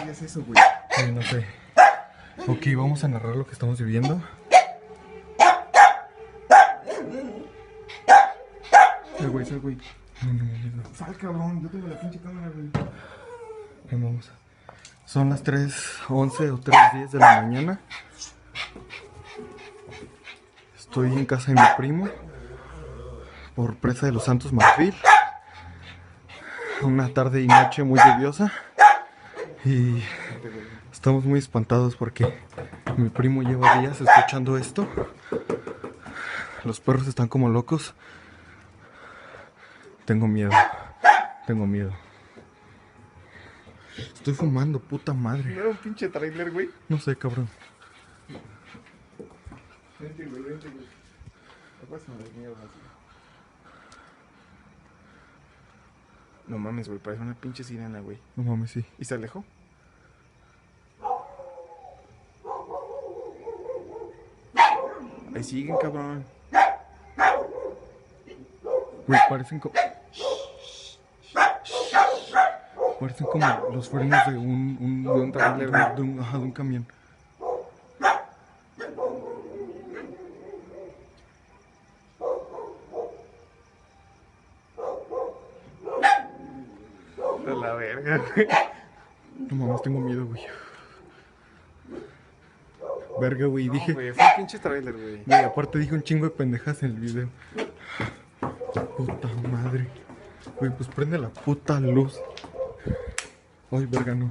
¿Qué es eso, güey? Sí, no sé. Ok, vamos a narrar lo que estamos viviendo. Güey, sal, güey. No. Sal, cabrón, yo tengo la pinche cámara, güey. Vamos. Son las 3:11 o 3:10 de la mañana. Estoy en casa de mi primo por Presa de los Santos Marfil. Una tarde y noche muy lluviosa. Y estamos muy espantados porque mi primo lleva días escuchando esto. Los perros están como locos. Tengo miedo. Tengo miedo. Estoy fumando, puta madre. ¿No era un pinche trailer, güey? No sé, cabrón. Vente, güey, vente, güey. ¿Qué pasa de mierda, tío? No mames, güey, parece una pinche sirena, güey. No mames, sí. ¿Y se alejó? Ahí siguen, cabrón. Güey, parecen como... Parecen como los frenos de un trailer, güey. de un camión. A la verga, güey. No mames, tengo miedo, güey. Verga, güey, dije... Güey, fue un pinche trailer, güey. Güey, aparte dije un chingo de pendejas en el video. Puta madre. Güey, pues prende la puta luz. Ay, verga, no.